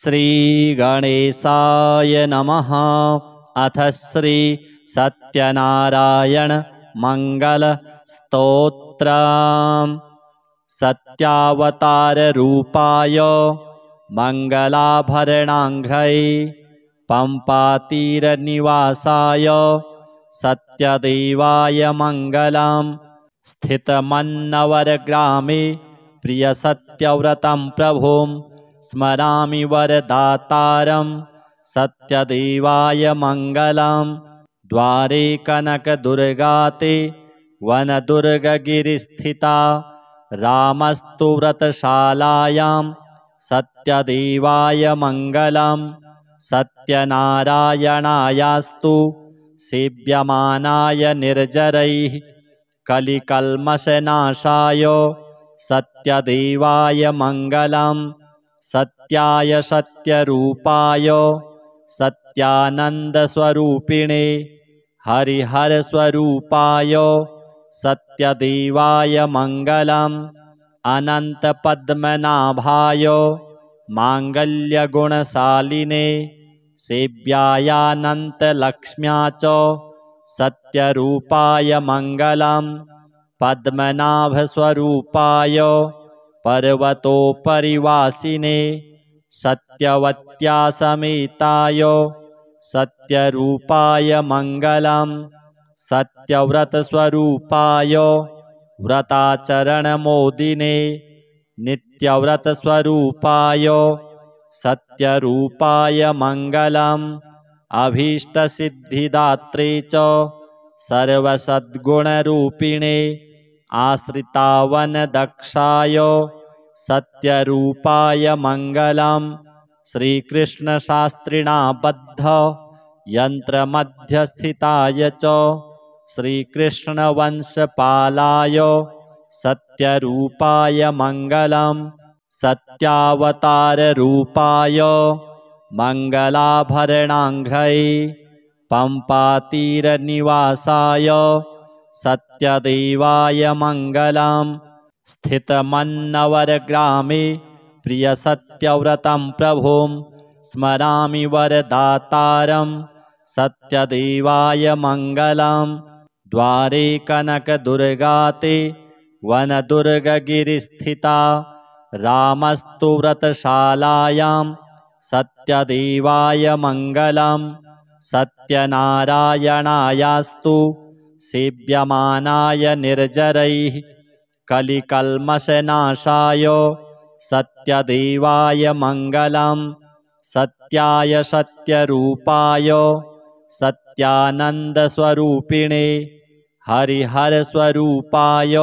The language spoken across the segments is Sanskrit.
श्रीगणेशाय नमः। अथ श्री सत्यनारायण मंगल स्तोत्रम्। सत्यावतार रूपाय मंगलाभरणांघ्रै पंपातीरनिवासाय सत्यदेवाय मंगलम्। स्थितमन्नवरग्रामे प्रियसत्यव्रतं प्रभुं स्मरामि वरदातारं सत्यदेवाय मंगलम्। द्वारे कनकदुर्गाते वनदुर्गगिरिस्थिता रामस्तु व्रतशालायां सत्यदेवाय मंगलम्। सत्यनारायणायास्तु सेव्यमानाय निर्जरैः कलिकल्मषनाशाय सत्यदेवाय मंगलम्। सत्याय सत्यरूपाय सत्यानन्दस्वरूपिणे हरिहरस्वरूपाय सत्यदेवाय मंगलम्। अनन्तपद्मनाभाय माङ्गल्यगुणशालिने सेव्यायानन्तलक्ष्म्या च सत्यरूपाय मंगलम्। पद्मनाभस्वरूपाय पर्वतोपरिवासिने सत्यवत्या समेताय सत्यरूपाय मंगलम्। सत्यव्रतस्वरूपाय व्रताचरणमोदिने नित्यव्रतस्वरूपाय सत्यरूपाय मंगलम्। अभीष्टसिद्धिदात्रे च सर्वसद्गुणरूपिणे आश्रितावनदक्षाय सत्यरूपाय मंगलम्। श्रीकृष्णशास्त्रिणा बद्ध यन्त्रमध्यस्थिताय च श्रीकृष्णवंशपालाय सत्यरूपाय मंगलम्। सत्यावताररूपाय मंगलाभरणांघ्रै पंपातीरनिवासाय सत्यदेवाय मंगलम्। स्थितमन्नवरग्रामे प्रियसत्यव्रतं प्रभुं स्मरामि वरदातारं सत्यदेवाय मंगलम्। द्वारे कनकदुर्गाते वनदुर्गगिरिस्थिता रामस्तु व्रतशालायां सत्यदेवाय मंगलम्। सत्यनारायणायास्तु सेव्यमानाय निर्जरैः कलिकल्मषनाशाय सत्यदेवाय मंगलम्। सत्याय सत्यरूपाय सत्यानन्दस्वरूपिणे हरिहरस्वरूपाय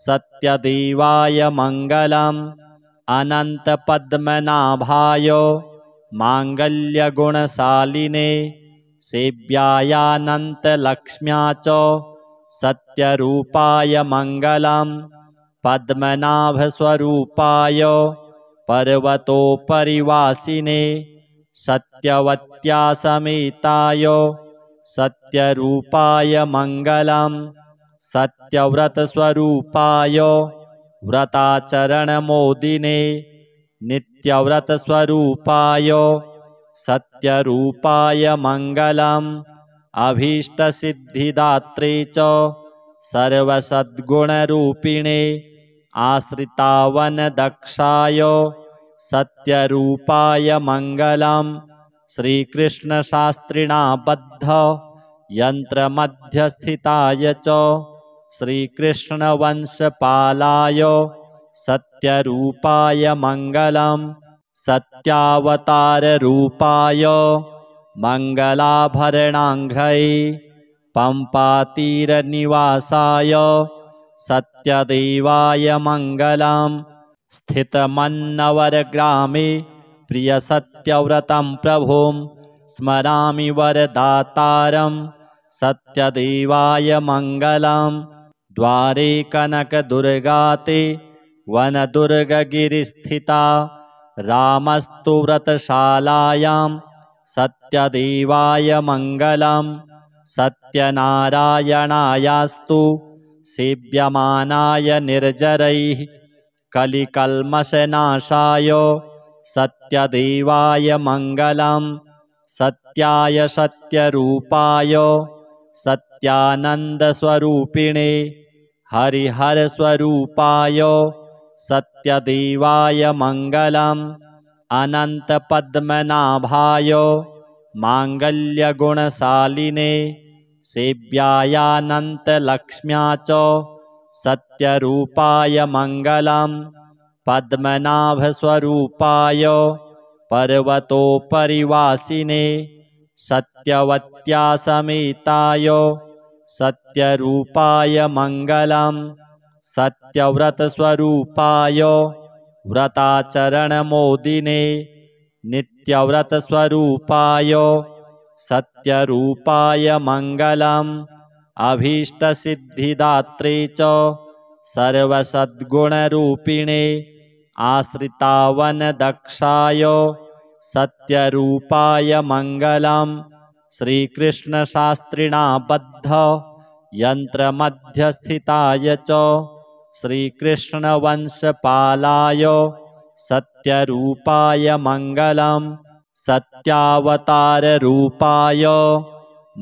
सत्यदेवाय मंगलम्। अनन्तपद्मनाभाय माङ्गल्यगुणशालिने सेव्यायानन्तलक्ष्म्या च सत्यरूपाय मंगलम्। पद्मनाभस्वरूपाय पर्वतोपरिवासिने सत्यवत्या समेताय सत्यरूपाय मंगलम्। सत्यव्रतस्वरूपाय व्रताचरणमोदिने नित्यव्रतस्वरूपाय सत्यरूपाय मंगलम्। अभीष्टसिद्धिदात्रे च सर्वसद्गुणरूपिणे आश्रितावनदक्षाय सत्यरूपाय मंगलम्। श्रीकृष्णशास्त्रिणा बद्ध यन्त्रमध्यस्थिताय च श्रीकृष्णवंशपालाय सत्यरूपाय मंगलम्। सत्यावताररूपाय मंगलाभरणांघ्रै पंपातीरनिवासाय सत्यदेवाय मंगलम्। स्थितमन्नवरग्रामे प्रियसत्यव्रतं प्रभुं स्मरामि वरदातारं सत्यदेवाय मंगलम्। द्वारे कनकदुर्गाते वनदुर्गगिरिस्थिता रामस्तु व्रतशालायां सत्यदेवाय मंगलम्। सत्यनारायणायास्तु सेव्यमानाय निर्जरैः कलिकल्मषनाशाय सत्यदेवाय मङ्गलं सत्याय सत्यरूपाय सत्यानन्दस्वरूपिणे हरिहरस्वरूपाय सत्यदेवाय मङ्गलम् अनन्तपद्मनाभाय माङ्गल्यगुणशालिने सेव्यायानन्तलक्ष्म्या च सत्यरूपाय मङ्गलं पद्मनाभस्वरूपाय पर्वतोपरिवासिने सत्यवत्या समेताय सत्यरूपाय मङ्गलं सत्यव्रतस्वरूपाय व्रताचरणमोदिने नित्यव्रतस्वरूपाय सत्यरूपाय मङ्गलम् अभीष्टसिद्धिदात्रे च सर्वसद्गुणरूपिणे आश्रितावनदक्षाय सत्यरूपाय मङ्गलं श्रीकृष्णशास्त्रिणा बद्ध यन्त्रमध्यस्थिताय च श्रीकृष्णवंशपालाय सत्यरूपाय मङ्गलं सत्यावताररूपाय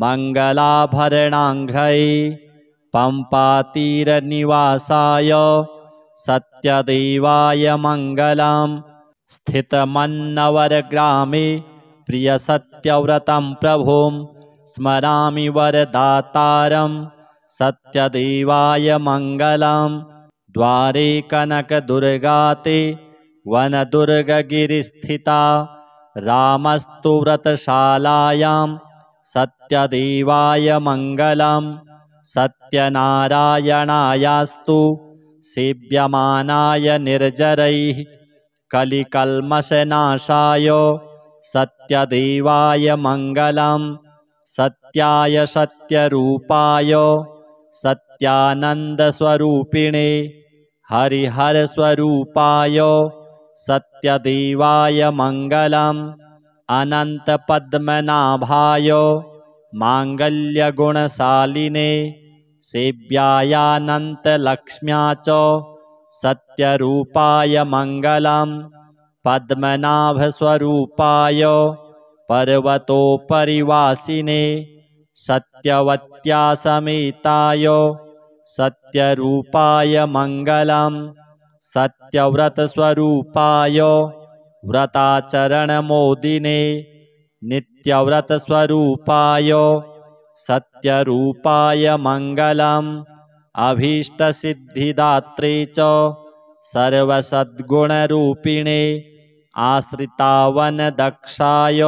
मङ्गलाभरणाङ्घ्रै पम्पातीरनिवासाय सत्यदेवाय मङ्गलं स्थितमन्नवरग्रामे प्रियसत्यव्रतं प्रभुं स्मरामि वरदातारं सत्यदेवाय मङ्गलं द्वारे कनकदुर्गाते वनदुर्गगिरिस्थिता रामस्तु व्रतशालायां सत्यदेवाय मङ्गलं सत्यनारायणायास्तु सेव्यमानाय निर्जरैः कलिकल्मषनाशाय सत्यदेवाय मङ्गलं सत्याय सत्यरूपाय सत्यानन्दस्वरूपिणे हरिहरस्वरूपाय सत्यदेवाय मङ्गलम् अनन्तपद्मनाभाय माङ्गल्यगुणशालिने सेव्यायानन्तलक्ष्म्या च सत्यरूपाय मङ्गलं पद्मनाभस्वरूपाय पर्वतोपरिवासिने सत्यवत्या समेताय सत्यरूपाय मङ्गलं सत्यव्रतस्वरूपाय व्रताचरणमोदिने नित्यव्रतस्वरूपाय सत्यरूपाय मङ्गलम् अभीष्टसिद्धिदात्रे च सर्वसद्गुणरूपिणे आश्रितावनदक्षाय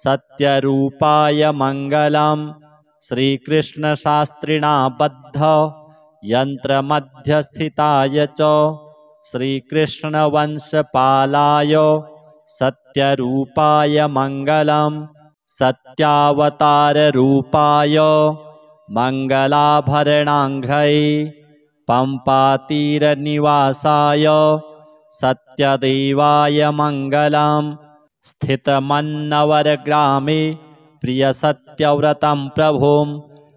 सत्यरूपाय मङ्गलं श्रीकृष्णशास्त्रिणा बद्ध यन्त्रमध्यस्थिताय च श्रीकृष्णवंशपालाय सत्यरूपाय मङ्गलं सत्यावताररूपाय मङ्गलाभरणाङ्घ्रै पम्पातीरनिवासाय सत्यदेवाय मङ्गलं स्थितमन्नवरग्रामे प्रियसत्यव्रतं प्रभुं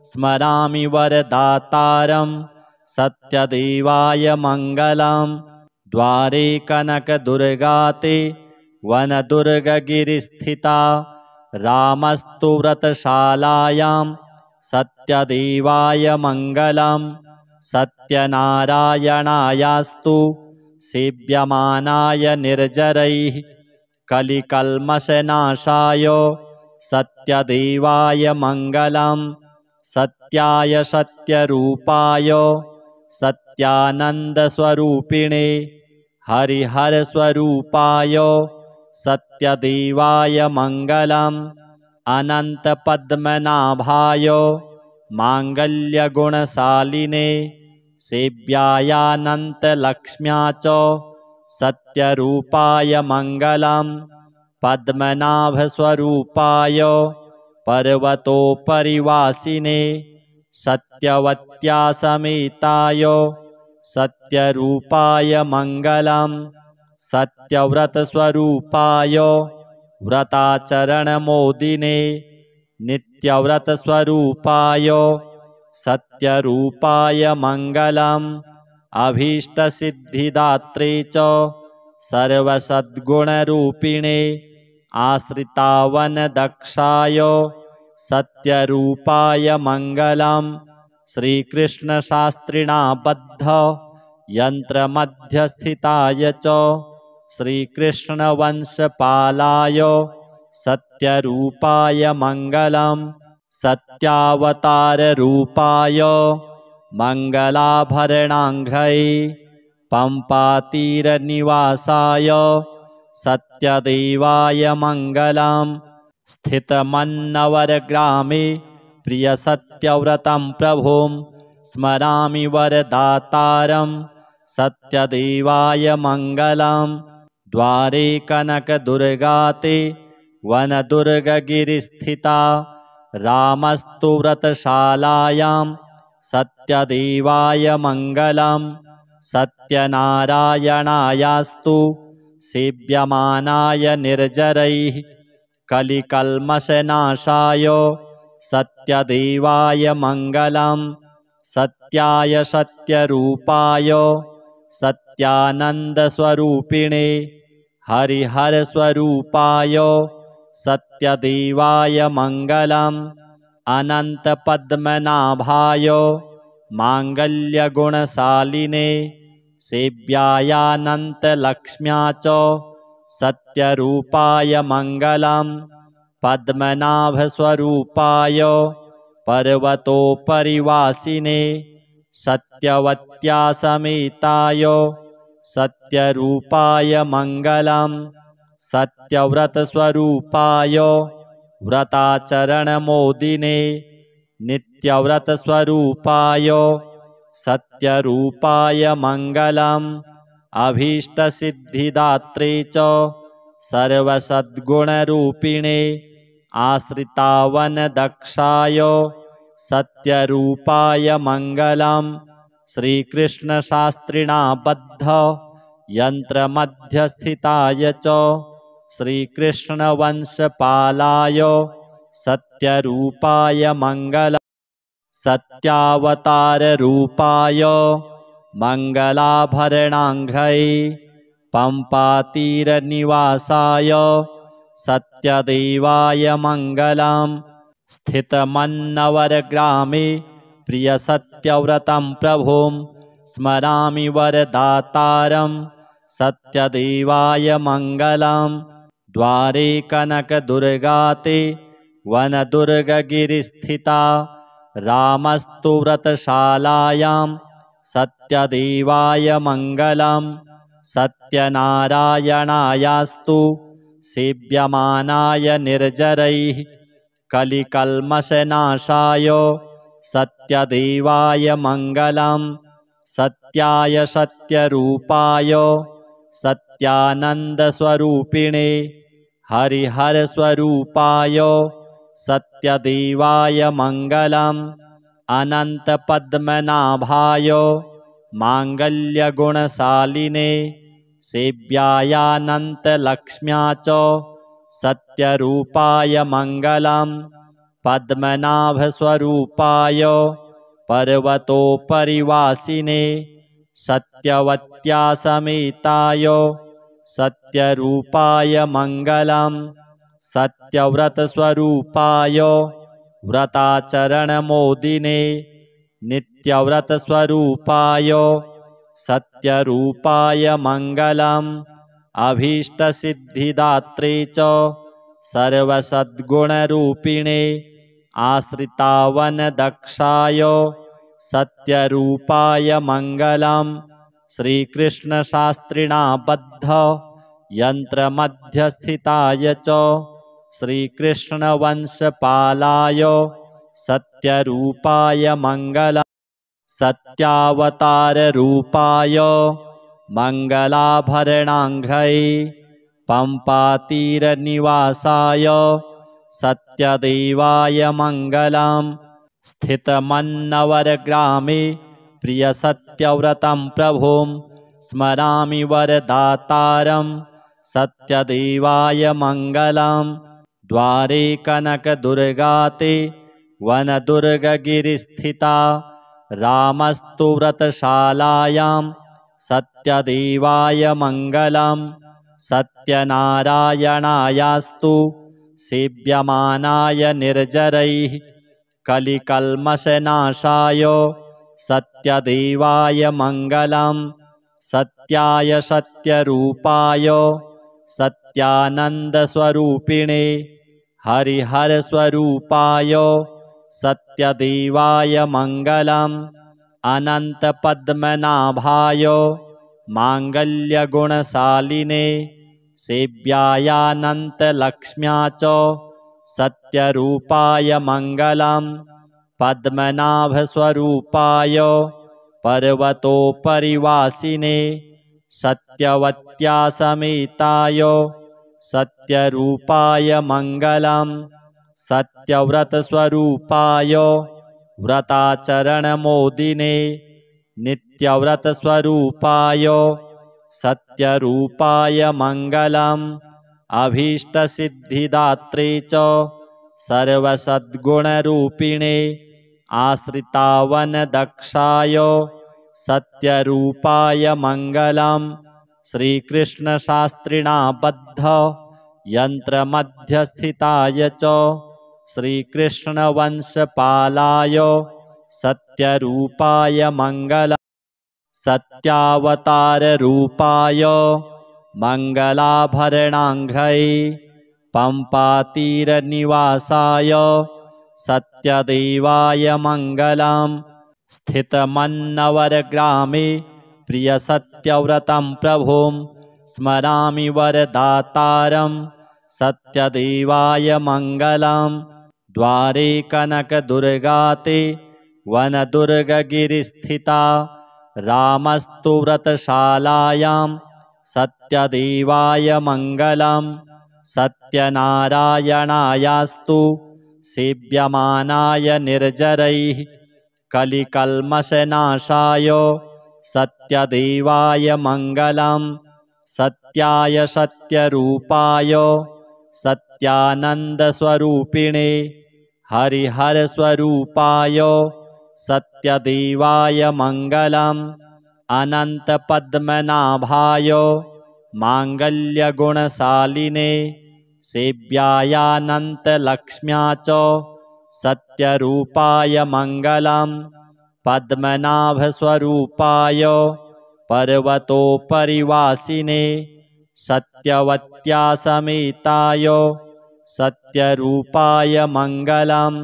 स्मरामि वरदातारं सत्यदेवाय मङ्गलं द्वारे कनकदुर्गाते वनदुर्गगिरिस्थिता रामस्तु व्रतशालायां सत्यदेवाय मङ्गलं सत्यनारायणायास्तु सेव्यमानाय निर्जरैः कलिकल्मषनाशाय सत्यदेवाय मङ्गलं सत्याय सत्यरूपाय सत्यानन्दस्वरूपिणे हरिहरस्वरूपाय सत्यदेवाय मङ्गलम् अनन्तपद्मनाभाय माङ्गल्यगुणशालिने सेव्यायानन्तलक्ष्म्या च सत्यरूपाय मङ्गलं पद्मनाभस्वरूपाय पर्वतोपरिवासिने सत्यवत्या समेताय सत्यरूपाय मङ्गलं सत्यव्रतस्वरूपाय व्रताचरणमोदिने नित्यव्रतस्वरूपाय सत्यरूपाय मङ्गलम् अभीष्टसिद्धिदात्रे च सर्वसद्गुणरूपिणे आश्रितावनदक्षाय सत्यरूपाय मङ्गलं श्रीकृष्णशास्त्रिणा बद्ध यन्त्रमध्यस्थिताय च श्रीकृष्णवंशपालाय सत्यरूपाय मङ्गलं सत्यावताररूपाय मङ्गलाभरणाङ्घ्रै पम्पातीरनिवासाय सत्यदेवाय मङ्गलं स्थितमन्नवरग्रामे प्रियसत्यव्रतं प्रभुं स्मरामि वरदातारं सत्यदेवाय मङ्गलं द्वारे कनकदुर्गाते वनदुर्गगिरिस्थिता रामस्तु व्रतशालायां सत्यदेवाय मङ्गलं सत्यनारायणायास्तु सेव्यमानाय निर्जरैः कलिकल्मषनाशाय सत्यदेवाय मङ्गलं सत्याय सत्यरूपाय सत्यानन्दस्वरूपिणे हरिहरस्वरूपाय सत्यदेवाय मङ्गलम् अनन्तपद्मनाभाय माङ्गल्यगुणशालिने सेव्यायानन्तलक्ष्म्या च सत्यरूपाय मङ्गलं पद्मनाभस्वरूपाय पर्वतोपरिवासिने सत्यवत्या समेताय सत्यरूपाय मङ्गलं सत्यव्रतस्वरूपाय व्रताचरणमोदिने नित्यव्रतस्वरूपाय सत्यरूपाय मङ्गलम् अभीष्टसिद्धिदात्रे च सर्वसद्गुणरूपिणे आश्रितावनदक्षाय सत्यरूपाय मङ्गलं श्रीकृष्णशास्त्रिणा बद्ध यन्त्रमध्यस्थिताय च श्रीकृष्णवंशपालाय सत्यरूपाय मङ्गलं सत्यावताररूपाय मङ्गलाभरणाङ्घ्रै पम्पातीरनिवासाय सत्यदेवाय मङ्गलं स्थितमन्नवरग्रामे प्रियसत्यव्रतं प्रभुं स्मरामि वरदातारं सत्यदेवाय मङ्गलं द्वारे कनकदुर्गाते वनदुर्गगिरिस्थिता रामस्तु व्रतशालायां सत्यदेवाय मङ्गलं सत्यनारायणायास्तु सेव्यमानाय निर्जरैः कलिकल्मषनाशाय सत्यदेवाय मङ्गलं सत्याय सत्यरूपाय सत्यानन्दस्वरूपिणे हरिहरस्वरूपाय सत्यदेवाय मङ्गलम् अनन्तपद्मनाभाय माङ्गल्यगुणशालिने सेव्यायानन्तलक्ष्म्या च सत्यरूपाय मङ्गलं पद्मनाभस्वरूपाय पर्वतोपरिवासिने सत्यवत्या समेताय सत्यरूपाय मङ्गलं सत्यव्रतस्वरूपाय व्रताचरणमोदिने नित्यव्रतस्वरूपाय सत्यरूपाय मङ्गलम् अभीष्टसिद्धिदात्रे च सर्वसद्गुणरूपिणे आश्रितावनदक्षाय सत्यरूपाय मङ्गलं श्रीकृष्णशास्त्रिणा बद्ध यन्त्रमध्यस्थिताय च श्रीकृष्णवंशपालाय सत्यरूपाय मङ्गलं सत्यावताररूपाय मङ्गलाभरणाङ्घ्रै पम्पातीरनिवासाय सत्यदेवाय मङ्गलं स्थितमन्नवरग्रामे प्रियसत्यव्रतं प्रभुं स्मरामि वरदातारं सत्यदेवाय मङ्गलं द्वारे कनकदुर्गाते वनदुर्गगिरिस्थिता रामस्तु व्रतशालायां सत्यदेवाय मङ्गलं सत्यनारायणायास्तु सेव्यमानाय निर्जरैः कलिकल्मषनाशाय सत्यदेवाय मङ्गलं सत्याय सत्यरूपाय सत्यानन्दस्वरूपिणे हरिहरस्वरूपाय सत्यदेवाय मङ्गलम् अनन्तपद्मनाभाय माङ्गल्यगुणशालिने सेव्यायानन्तलक्ष्म्या च सत्यरूपाय मङ्गलं पद्मनाभस्वरूपाय पर्वतोपरिवासिने सत्यवत्या समेताय सत्यरूपाय मङ्गलं सत्यव्रतस्वरूपाय व्रताचरणमोदिने नित्यव्रतस्वरूपाय सत्यरूपाय मङ्गलम् अभीष्टसिद्धिदात्रे च सर्वसद्गुणरूपिणे आश्रितावनदक्षाय सत्यरूपाय मङ्गलं श्रीकृष्णशास्त्रिणा बद्ध यन्त्रमध्यस्थिताय च श्रीकृष्णवंशपालाय सत्यरूपाय मङ्गलं सत्यावताररूपाय मङ्गलाभरणाङ्घ्रै पम्पातीरनिवासाय सत्यदेवाय मङ्गलं स्थितमन्नवरग्रामे प्रियसत्यव्रतं प्रभुं स्मरामि वरदातारं सत्यदेवाय मङ्गलं द्वारे कनकदुर्गाते वनदुर्गगिरिस्थिता रामस्तु व्रतशालायां सत्यदेवाय मङ्गलं सत्यनारायणायास्तु सेव्यमानाय निर्जरैः कलिकल्मषनाशाय सत्यदेवाय मङ्गलं सत्याय सत्यरूपाय सत्यानन्दस्वरूपिणे हरिहरस्वरूपाय सत्यदेवाय मङ्गलम् अनन्तपद्मनाभाय माङ्गल्यगुणशालिने सेव्यायानन्तलक्ष्म्या च सत्यरूपाय मङ्गलं पद्मनाभस्वरूपाय पर्वतोपरिवासिने सत्यवत्या समेताय सत्यरूपाय मङ्गलं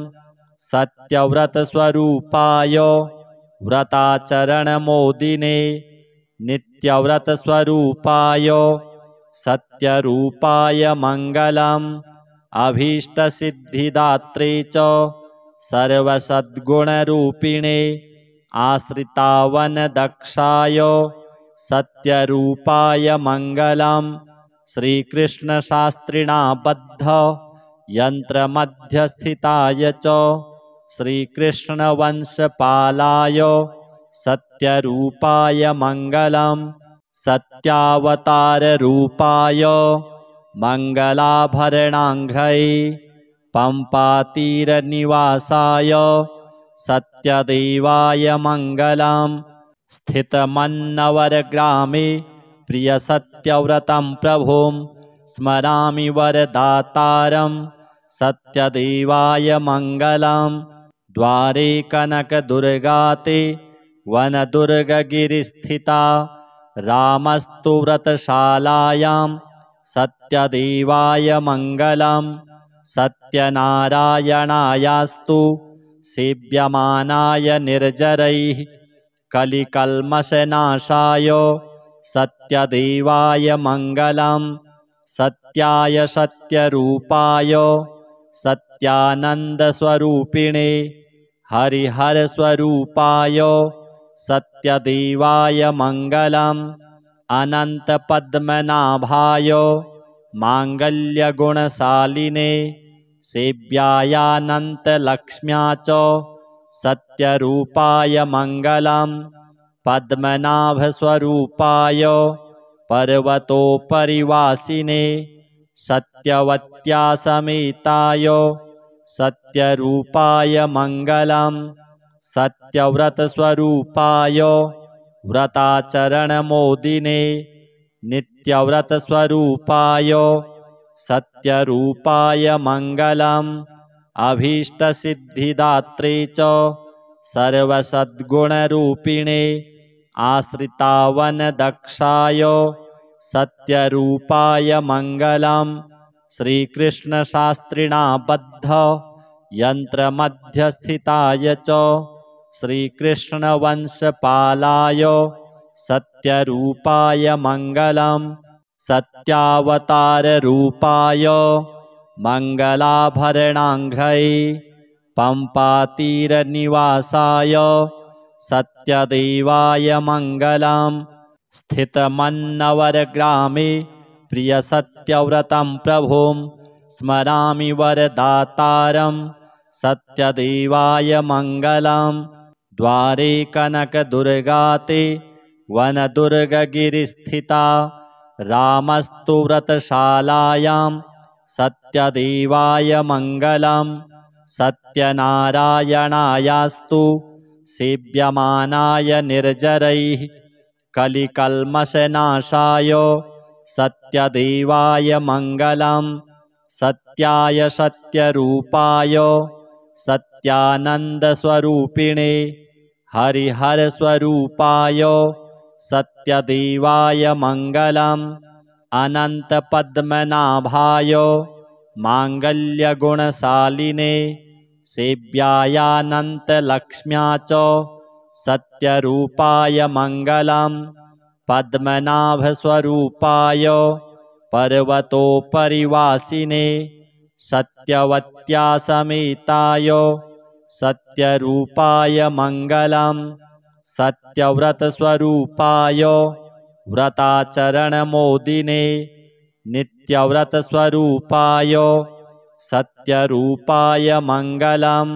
सत्यव्रतस्वरूपाय व्रताचरणमोदिने नित्यव्रतस्वरूपाय सत्यरूपाय मङ्गलम् अभीष्टसिद्धिदात्रे च सर्वसद्गुणरूपिणे आश्रितावनदक्षाय सत्यरूपाय मङ्गलं श्रीकृष्णशास्त्रिणा बद्ध यन्त्रमध्यस्थिताय च श्रीकृष्णवंशपालाय सत्यरूपाय मङ्गलं सत्यावताररूपाय मङ्गलाभरणाङ्घ्रै पम्पातीरनिवासाय सत्यदेवाय मङ्गलं स्थितमन्नवरग्रामे प्रियसत्यव्रतं प्रभुं स्मरामि वरदातारं सत्यदेवाय मङ्गलं द्वारे कनकदुर्गाते वनदुर्गगिरिस्थिता रामस्तु व्रतशालायां सत्यदेवाय मङ्गलं सत्यनारायणायास्तु सेव्यमानाय निर्जरैः कलिकल्मषनाशाय सत्यदेवाय मङ्गलं सत्याय सत्यरूपाय सत्यानन्दस्वरूपिणे हरिहरस्वरूपाय सत्यदेवाय मङ्गलम् अनन्तपद्मनाभाय माङ्गल्यगुणशालिने सेव्यायानन्तलक्ष्म्या च सत्यरूपाय मङ्गलं पद्मनाभस्वरूपाय पर्वतोपरिवासिने सत्यवत्या समेताय सत्यरूपाय मङ्गलं सत्यव्रतस्वरूपाय व्रताचरणमोदिने नित्यव्रतस्वरूपाय सत्यरूपाय मङ्गलम् अभीष्टसिद्धिदात्रे च सर्वसद्गुणरूपिणे आश्रितावनदक्षाय सत्यरूपाय मङ्गलम् श्रीकृष्णशास्त्रिणा बद्ध यन्त्रमध्यस्थिताय च श्रीकृष्णवंशपालाय सत्यरूपाय मङ्गलम् सत्यावताररूपाय मङ्गलाभरणाङ्घ्रै पम्पातीरनिवासाय सत्यदेवाय मङ्गलम् स्थितमन्नवरग्रामे प्रियसत्यव्रतं प्रभुं स्मरामि वरदातारं सत्यदेवाय मङ्गलम् द्वारे कनकदुर्गाते वनदुर्गगिरिस्थिता रामस्तु व्रतशालायां सत्यदेवाय मङ्गलम् सत्यनारायणायास्तु सेव्यमानाय निर्जरैः कलिकल्मषनाशाय सत्यदेवाय मङ्गलम् सत्याय सत्यरूपाय सत्यानन्दस्वरूपिणे हरिहरस्वरूपाय सत्यदेवाय मङ्गलम् अनन्तपद्मनाभाय माङ्गल्यगुणशालिने सेव्यायानन्तलक्ष्म्या च सत्यरूपाय मङ्गलम् पद्मनाभस्वरूपाय पर्वतोपरिवासिने सत्यवत्या समेताय सत्यरूपाय मङ्गलम् सत्यव्रतस्वरूपाय व्रताचरणमोदिने नित्यव्रतस्वरूपाय सत्यरूपाय मङ्गलम्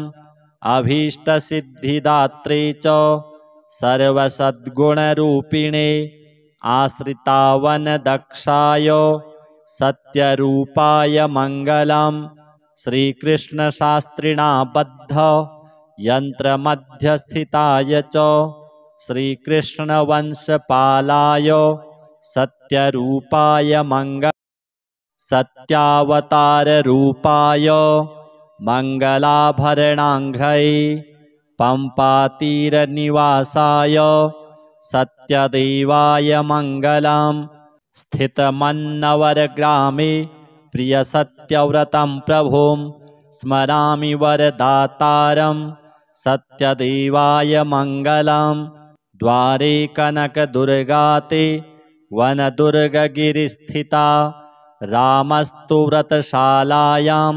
अभीष्टसिद्धिदात्रे च सर्वसद्गुणरूपिणे आश्रितावनदक्षाय सत्यरूपाय मङ्गलम् श्रीकृष्णशास्त्रिणा बद्ध यन्त्रमध्यस्थिताय च श्रीकृष्णवंशपालाय सत्यरूपाय मङ्गलम् सत्यावताररूपाय मङ्गलाभरणाङ्घ्रै पम्पातीरनिवासाय सत्यदेवाय मङ्गलम् स्थितमन्नवरग्रामे प्रियसत्यव्रतं प्रभुं स्मरामि वरदातारं सत्यदेवाय मङ्गलम् द्वारे कनकदुर्गाते वनदुर्गगिरिस्थिता रामस्तु व्रतशालायां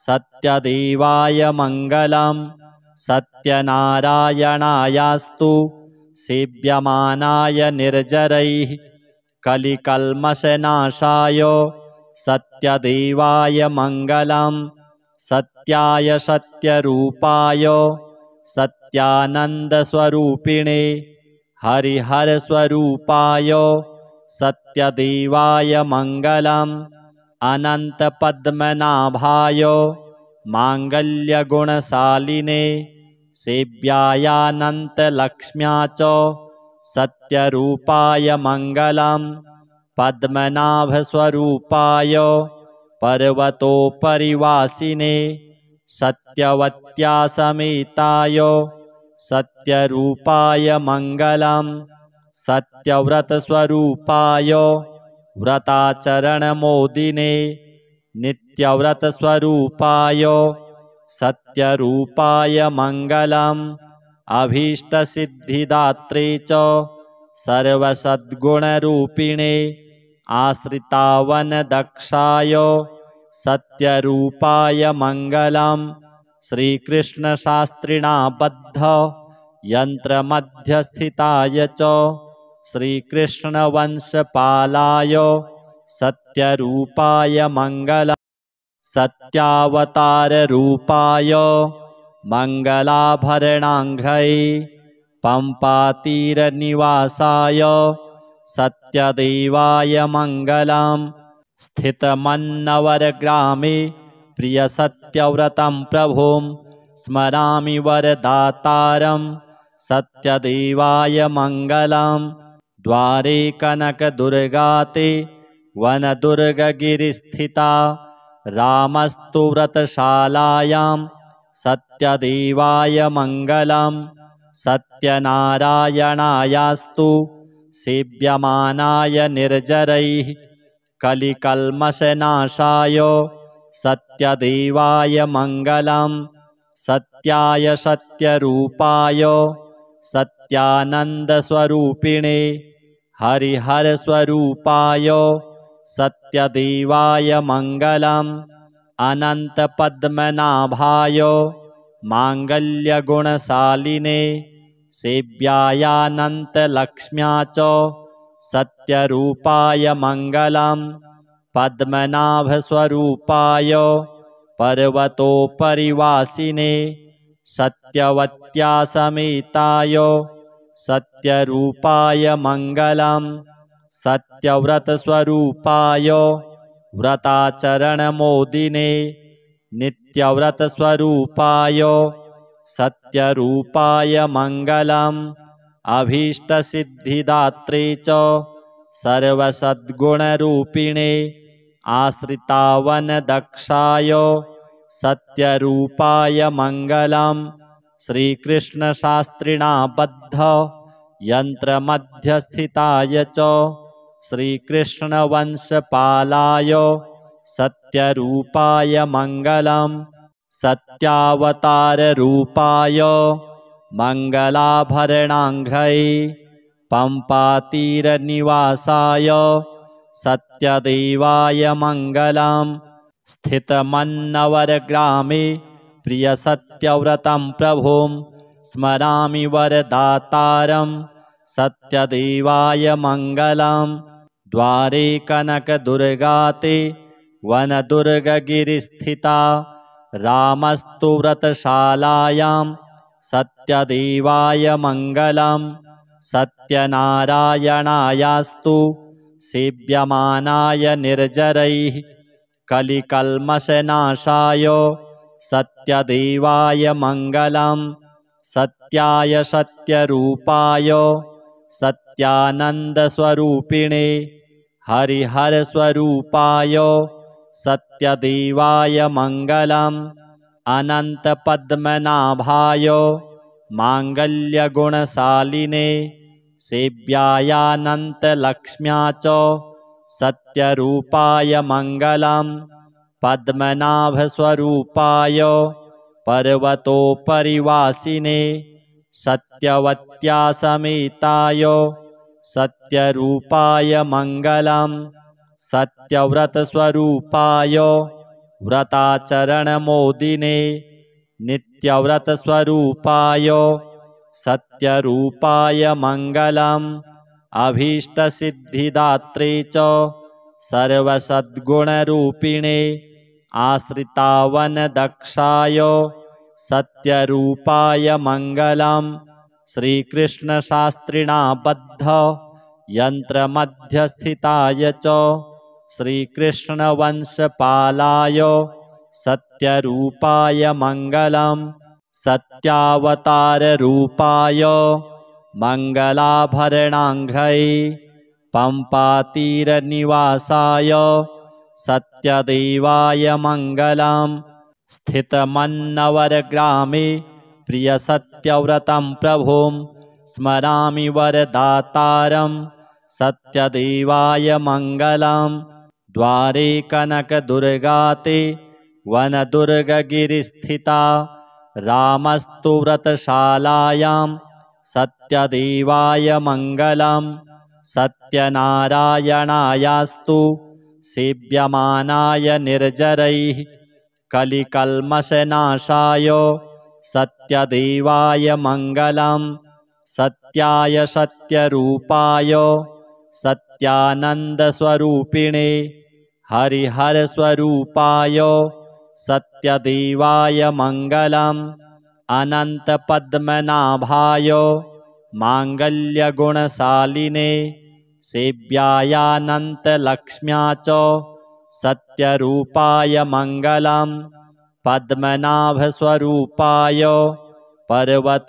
सत्यदेवाय मङ्गलम् सत्यनारायणायास्तु सेव्यमानाय निर्जरैः कलिकल्मषनाशाय सत्यदेवाय मङ्गलम् सत्याय सत्यरूपाय सत्यानन्दस्वरूपिणे हरिहरस्वरूपाय सत्यदेवाय मङ्गलम् अनन्तपद्मनाभाय माङ्गल्यगुणशालिने सेव्यायानन्तलक्ष्म्या च सत्यरूपाय मङ्गलम् पद्मनाभस्वरूपाय पर्वतोपरिवासिने सत्यवत्या समेताय सत्यरूपाय मङ्गलम् सत्यव्रतस्वरूपाय व्रताचरणमोदिने नित्यव्रतस्वरूपाय सत्यरूपाय मङ्गलम् अभीष्टसिद्धिदात्रे च सर्वसद्गुणरूपिणे आश्रितावनदक्षाय सत्यरूपाय मङ्गलम् श्रीकृष्णशास्त्रिणा बद्ध यन्त्रमध्यस्थिताय च श्रीकृष्णवंशपालाय सत्यरूपाय मङ्गलम् सत्यावताररूपाय मङ्गलाभरणाङ्घ्रै पम्पातीरनिवासाय सत्यदेवाय मङ्गलम् स्थितमन्नवरग्रामे प्रियसत्यव्रतं प्रभुं स्मरामि वरदातारं सत्यदेवाय मङ्गलं द्वारे कनकदुर्गाते वनदुर्गगिरिस्थिता रामस्तु व्रतशालायां सत्यदेवाय मङ्गलं सत्यनारायणायास्तु सेव्यमानाय निर्जरैः कलिकल्मषनाशाय सत्यदेवाय मङ्गलं सत्याय सत्यरूपाय सत्यानन्दस्वरूपिणे हरिहरस्वरूपाय सत्यदेवाय मङ्गलम् अनन्तपद्मनाभाय माङ्गल्यगुणशालिने सेव्यायानन्तलक्ष्म्या च सत्यरूपाय मङ्गलं पद्मनाभस्वरूपाय पर्वतोपरिवासिने सत्यवत्या समेताय सत्यरूपाय मङ्गलं सत्यव्रतस्वरूपाय व्रताचरणमोदिने नित्यव्रतस्वरूपाय सत्यरूपाय मङ्गलम् अभीष्टसिद्धिदात्रे च सर्वसद्गुणरूपिणे आश्रितावनदक्षाय सत्यरूपाय मङ्गलं श्रीकृष्णशास्त्रिणा बद्ध यन्त्रमध्यस्थिताय च श्रीकृष्णवंशपालाय सत्यरूपाय मङ्गलं सत्यावताररूपाय मङ्गलाभरणाङ्घ्रै पम्पातीरनिवासाय सत्यदेवाय मङ्गलं स्थितमन्नवरग्रामे प्रियसत्यव्रतं प्रभुं स्मरामि वरदातारं सत्यदेवाय मङ्गलं द्वारे कनकदुर्गाते वनदुर्गगिरिस्थिता रामस्तु व्रतशालायां सत्यदेवाय मङ्गलं सत्यनारायणायास्तु सेव्यमानाय निर्जरैः कलिकल्मषनाशाय सत्यदेवाय मङ्गलं सत्याय सत्यरूपाय सत्यानन्दस्वरूपिणे हरिहरस्वरूपाय सत्यदेवाय मङ्गलम् अनन्तपद्मनाभाय माङ्गल्यगुणशालिने सेव्यायानन्तलक्ष्म्या च सत्यरूपाय मङ्गलं पद्मनाभस्वरूपाय पर्वतोपरिवासिने सत्यवत्या समेताय सत्यरूपाय मङ्गलं सत्यव्रतस्वरूपाय व्रताचरणमोदिने नित्यव्रतस्वरूपाय सत्यरूपाय मङ्गलम् अभीष्टसिद्धिदात्रे च सर्वसद्गुणरूपिणे आश्रितावनदक्षाय सत्यरूपाय मङ्गलं श्रीकृष्णशास्त्रिणा बद्ध यन्त्रमध्यस्थिताय च श्रीकृष्णवंशपालाय सत्यरूपाय मङ्गलं सत्यावताररूपाय मङ्गलाभरणाङ्घ्रै पम्पातीरनिवासाय सत्यदेवाय मङ्गलं स्थितमन्नवरग्रामे प्रियसत्यव्रतं प्रभुं स्मरामि वरदातारं सत्यदेवाय मङ्गलं द्वारे कनकदुर्गाते वनदुर्गगिरिस्थिता रामस्तु व्रतशालायां सत्यदेवाय मङ्गलं सत्यनारायणायास्तु सेव्यमानाय निर्जरैः कलिकल्मषनाशाय सत्यदेवाय मङ्गलं सत्याय सत्यरूपाय सत्यानन्दस्वरूपिणे हरिहरस्वरूपाय सत्यदेवाय मङ्गलम् अनन्तपद्मनाभाय माङ्गल्यगुणशालिने सेव्यायानन्तलक्ष्म्या च सत्यरूपाय मङ्गलं पद्मनाभस्वरूपाय पर्वतोपरिवासिने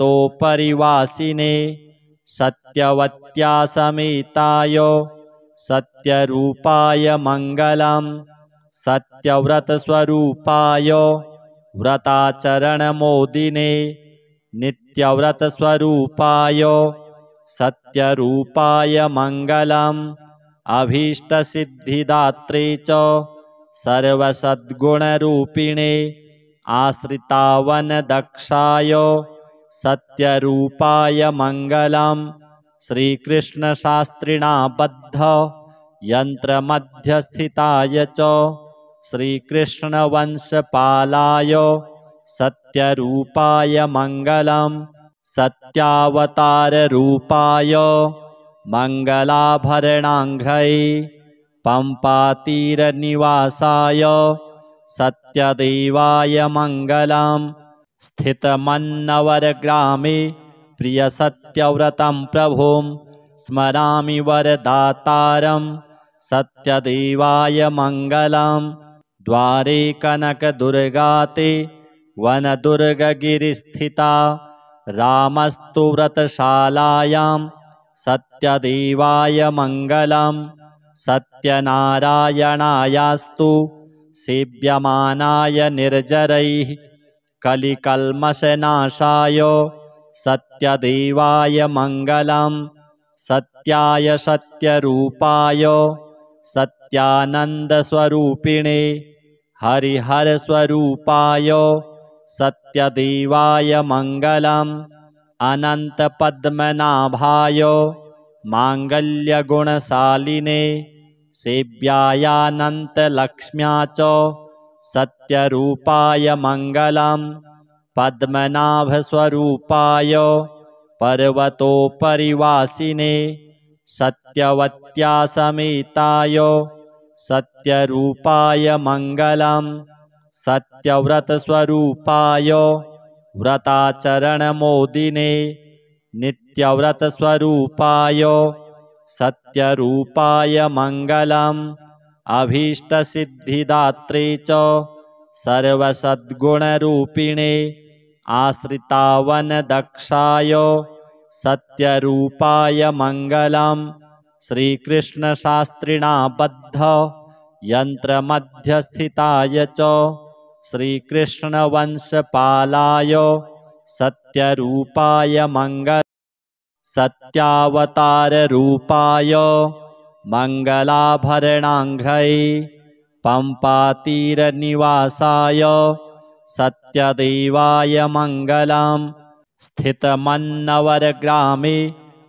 सत्यवत्या समेताय सत्यरूपाय मङ्गलं सत्यव्रतस्वरूपाय व्रताचरणमोदिने नित्यव्रतस्वरूपाय सत्यरूपाय मङ्गलम् अभीष्टसिद्धिदात्रे च सर्वसद्गुणरूपिणे आश्रितावनदक्षाय सत्यरूपाय मङ्गलम् श्रीकृष्णशास्त्रिणा बद्ध यन्त्रमध्यस्थिताय च श्रीकृष्णवंशपालाय सत्यरूपाय मङ्गलम् सत्यावताररूपाय मङ्गलाभरणाङ्घ्रै पम्पातीरनिवासाय सत्यदेवाय मङ्गलम् स्थितमन्नवरग्रामे प्रियसत्यव्रतं प्रभुं स्मरामि वरदातारं सत्यदेवाय मङ्गलम् द्वारे कनकदुर्गाते वनदुर्गगिरिस्थिता रामस्तु व्रतशालायां सत्यदेवाय मङ्गलम् सत्यनारायणायास्तु सेव्यमानाय निर्जरैः कलिकल्मषनाशाय सत्यदेवाय मङ्गलम् सत्याय सत्यरूपाय सत्यानन्दस्वरूपिणे हरिहरस्वरूपाय सत्यदेवाय मङ्गलम् अनन्तपद्मनाभाय माङ्गल्यगुणशालिने सेव्यायानन्तलक्ष्म्या च सत्यरूपाय मङ्गलम् पद्मनाभस्वरूपाय पर्वतोपरिवासिने सत्यवत्या समेताय सत्यरूपाय मङ्गलम् सत्यव्रतस्वरूपाय व्रताचरणमोदिने नित्यव्रतस्वरूपाय सत्यरूपाय मङ्गलम् अभीष्टसिद्धिदात्रे च सर्वसद्गुणरूपिणे आश्रितावनदक्षाय सत्यरूपाय मङ्गलम् श्रीकृष्णशास्त्रिणा बद्ध यन्त्रमध्यस्थिताय च श्रीकृष्णवंशपालाय सत्यरूपाय मङ्गलम् सत्यावताररूपाय मङ्गलाभरणाङ्घ्रै पम्पातीरनिवासाय सत्यदेवाय मङ्गलम् स्थितमन्नवरग्रामे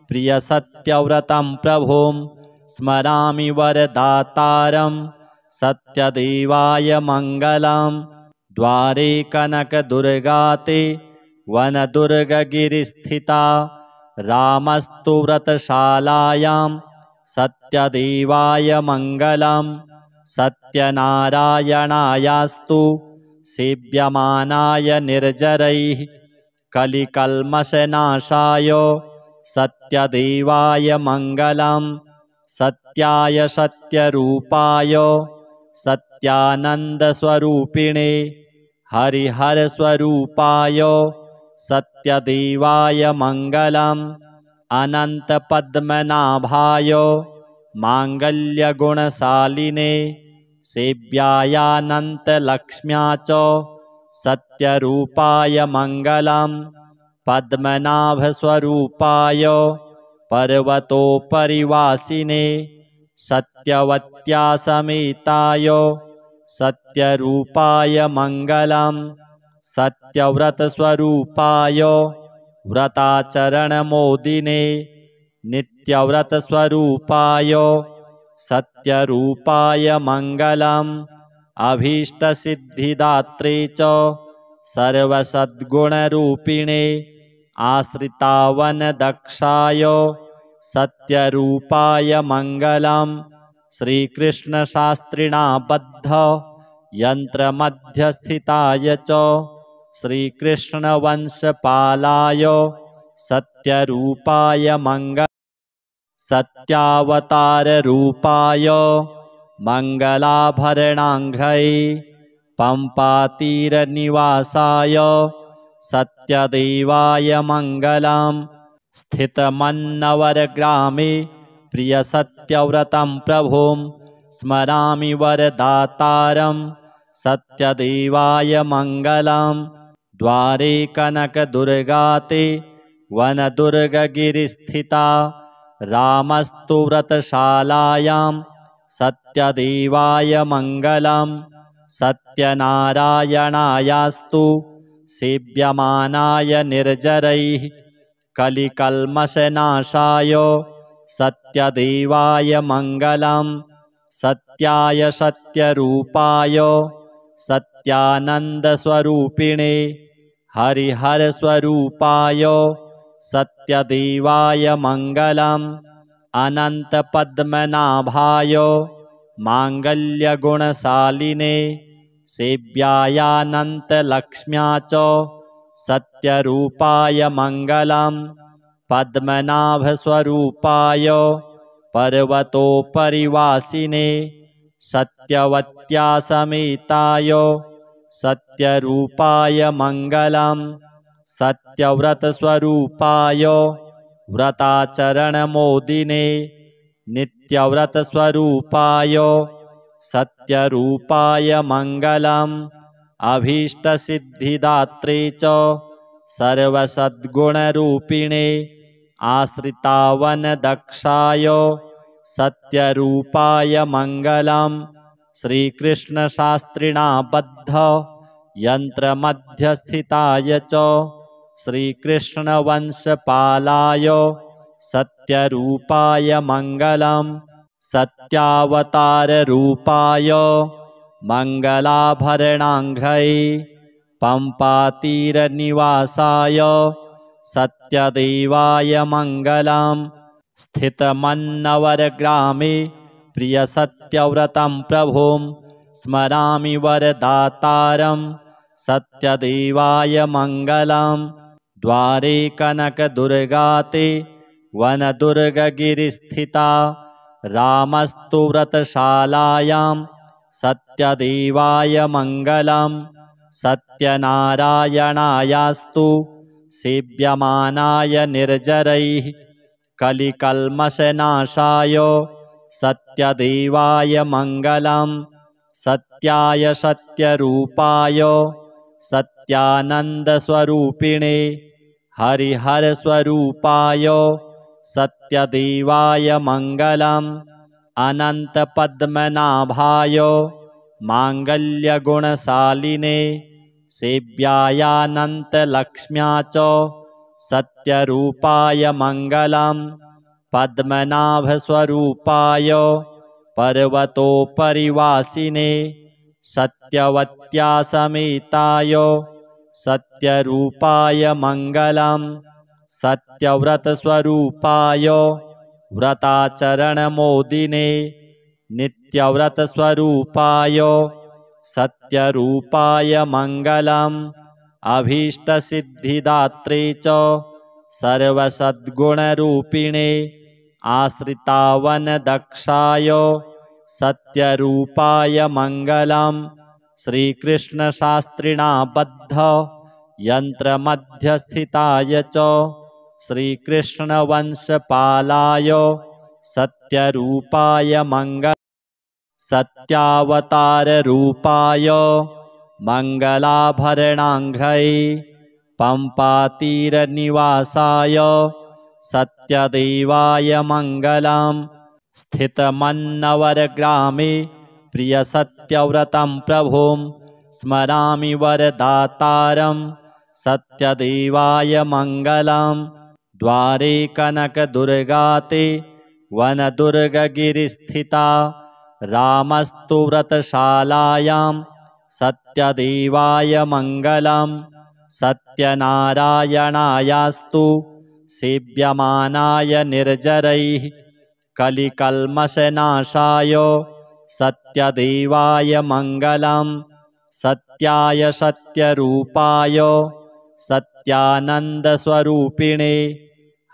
प्रियसत्यव्रतं प्रभुं स्मरामि वरदातारं सत्यदेवाय मङ्गलम् द्वारे कनकदुर्गाते वनदुर्गगिरिस्थिता रामस्तु व्रतशालायां सत्यदेवाय मङ्गलम् सत्यनारायणायास्तु सेव्यमानाय निर्जरैः कलिकल्मषनाशाय सत्यदेवाय मङ्गलम् सत्याय सत्यरूपाय सत्यानन्दस्वरूपिणे हरिहरस्वरूपाय सत्यदेवाय मङ्गलम् अनन्तपद्मनाभाय माङ्गल्यगुणशालिने सेव्यायानन्तलक्ष्म्या च सत्यरूपाय मङ्गलम् पद्मनाभस्वरूपाय पर्वतोपरिवासिने सत्यवत्या समेताय सत्यरूपाय मङ्गलम् सत्यव्रतस्वरूपाय व्रताचरणमोदिने नित्यव्रतस्वरूपाय सत्यरूपाय मङ्गलम् अभीष्टसिद्धिदात्रे च सर्वसद्गुणरूपिणे आश्रितावनदक्षाय सत्यरूपाय मङ्गलम् श्रीकृष्णशास्त्रिणा बद्ध यन्त्रमध्यस्थिताय च श्रीकृष्णवंशपालाय सत्यरूपाय मङ्गलम् सत्यावताररूपाय मङ्गलाभरणाङ्घ्रै पम्पातीरनिवासाय सत्यदेवाय मङ्गलं स्थितमन्नवरग्रामे प्रियसत्यव्रतं प्रभुं स्मरामि वरदातारं सत्यदेवाय मङ्गलं द्वारे कनकदुर्गाते वनदुर्गगिरिस्थिता रामस्तु व्रतशालायां सत्यदेवाय मङ्गलं सत्यनारायणायास्तु सेव्यमानाय निर्जरैः कलिकल्मषनाशाय सत्यदेवाय मङ्गलं सत्याय सत्यरूपाय सत्यानन्दस्वरूपिणे हरिहरस्वरूपाय सत्यदेवाय मङ्गलम् अनन्तपद्मनाभाय माङ्गल्यगुणशालिने सेव्यायानन्तलक्ष्म्या च सत्यरूपाय मङ्गलं पद्मनाभस्वरूपाय पर्वतोपरिवासिने सत्यवत्या समेताय सत्यरूपाय मङ्गलं सत्यव्रतस्वरूपाय व्रताचरणमोदिने नित्यव्रतस्वरूपाय सत्यरूपाय मङ्गलम् अभीष्टसिद्धिदात्रे च सर्वसद्गुणरूपिणे आश्रितावनदक्षाय सत्यरूपाय मङ्गलं श्रीकृष्णशास्त्रिणा बद्ध यन्त्रमध्यस्थिताय च श्रीकृष्णवंशपालाय सत्यरूपाय मङ्गलं सत्यावताररूपाय मङ्गलाभरणाङ्घ्रै पम्पातीरनिवासाय सत्यदेवाय मङ्गलं स्थितमन्नवरग्रामे प्रियसत्यव्रतं प्रभुं स्मरामि वरदातारं सत्यदेवाय मङ्गलं द्वारे कनकदुर्गाते वनदुर्गगिरिस्थिता रामस्तु व्रतशालायां सत्यदेवाय मङ्गलं सत्यनारायणायास्तु सेव्यमानाय निर्जरैः कलिकल्मषनाशाय सत्यदेवाय मङ्गलं सत्याय सत्यरूपाय सत्यानन्दस्वरूपिणे हरिहरस्वरूपाय सत्यदेवाय मङ्गलम् अनन्तपद्मनाभाय माङ्गल्यगुणशालिने सेव्यायानन्तलक्ष्म्या च सत्यरूपाय मङ्गलं पद्मनाभस्वरूपाय पर्वतोपरिवासिने सत्यवत्या समेताय सत्यरूपाय मङ्गलं सत्यव्रतस्वरूपाय व्रताचरणमोदिने नित्यव्रतस्वरूपाय सत्यरूपाय मङ्गलम् अभीष्टसिद्धिदात्रे च सर्वसद्गुणरूपिणे आश्रितावनदक्षाय सत्यरूपाय मङ्गलं श्रीकृष्णशास्त्रिणा बद्ध यन्त्रमध्यस्थिताय च श्रीकृष्णवंशपालाय सत्यरूपाय मङ्गलं सत्यावताररूपाय मङ्गलाभरणाङ्घ्रै पम्पातीरनिवासाय सत्यदेवाय मङ्गलं स्थितमन्नवरग्रामे प्रियसत्यव्रतं प्रभुं स्मरामि वरदातारं सत्यदेवाय मङ्गलं द्वारे कनकदुर्गाते वनदुर्गगिरिस्थिता रामस्तु व्रतशालायां सत्यदेवाय मङ्गलं सत्यनारायणायास्तु सेव्यमानाय निर्जरैः कलिकल्मषनाशाय सत्यदेवाय मङ्गलं सत्याय सत्यरूपाय सत्यानन्दस्वरूपिणे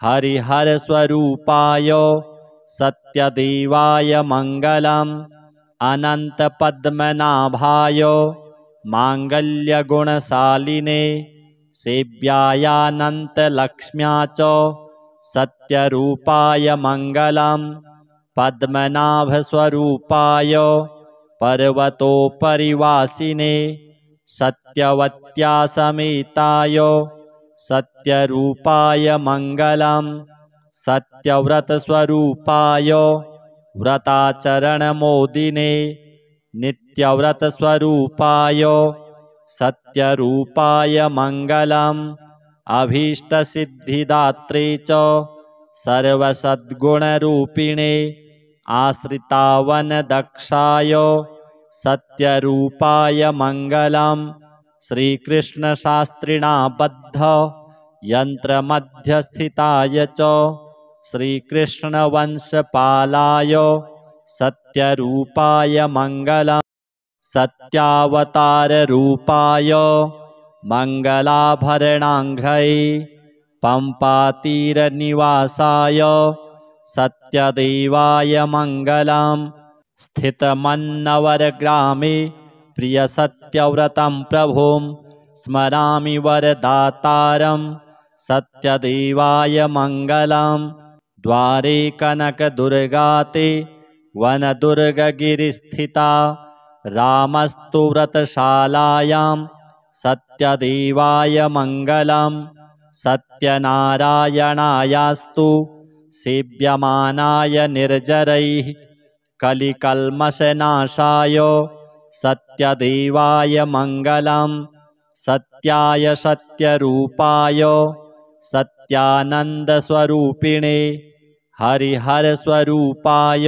हरिहरस्वरूपाय सत्यदेवाय मङ्गलम् अनन्तपद्मनाभाय माङ्गल्यगुणशालिने सेव्यायानन्तलक्ष्म्या च सत्यरूपाय मङ्गलं पद्मनाभस्वरूपाय पर्वतोपरिवासिने सत्यवत्या समेताय सत्यरूपाय मङ्गलं सत्यव्रतस्वरूपाय व्रताचरणमोदिने नित्यव्रतस्वरूपाय सत्यरूपाय मङ्गलम् अभीष्टसिद्धिदात्रे च सर्वसद्गुणरूपिणे आश्रितावनदक्षाय सत्यरूपाय मङ्गलं श्रीकृष्णशास्त्रिणा बद्ध यन्त्रमध्यस्थिताय च श्रीकृष्णवंशपालाय सत्यरूपाय मङ्गलं सत्यावताररूपाय मङ्गलाभरणाङ्घ्रै पम्पातीरनिवासाय सत्यदेवाय मङ्गलं स्थितमन्नवरग्रामे प्रियसत्यव्रतं प्रभुं स्मरामि वरदातारं सत्यदेवाय मङ्गलं द्वारे कनकदुर्गाते वनदुर्गगिरिस्थिता रामस्तु व्रतशालायां सत्यदेवाय मङ्गलं सत्यनारायणायास्तु सेव्यमानाय निर्जरैः कलिकल्मषनाशाय सत्यदेवाय मङ्गलं सत्याय सत्यरूपाय सत्यानन्दस्वरूपिणे हरिहरस्वरूपाय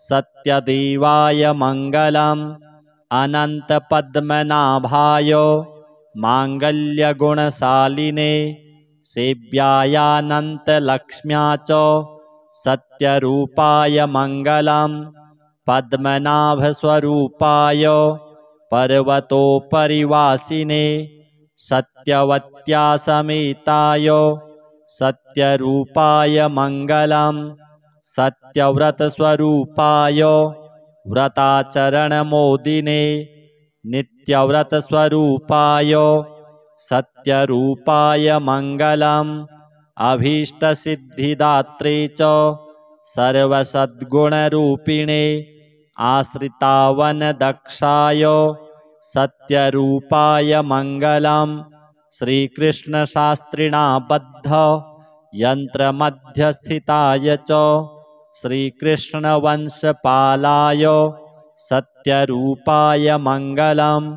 सत्यदेवाय मङ्गलम् अनन्तपद्मनाभाय माङ्गल्यगुणशालिने सेव्यायानन्तलक्ष्म्या च सत्यरूपाय मङ्गलं पद्मनाभस्वरूपाय पर्वतोपरिवासिने सत्यवत्या समेताय सत्यरूपाय मङ्गलं सत्यव्रतस्वरूपाय व्रताचरणमोदिने नित्यव्रतस्वरूपाय सत्यरूपाय मङ्गलम् अभीष्टसिद्धिदात्रे च सर्वसद्गुणरूपिणे आश्रितावनदक्षाय सत्यरूपाय मङ्गलं श्रीकृष्णशास्त्रिणा बद्ध यन्त्रमध्यस्थिताय च श्रीकृष्णवंशपालाय सत्यरूपाय मङ्गलम्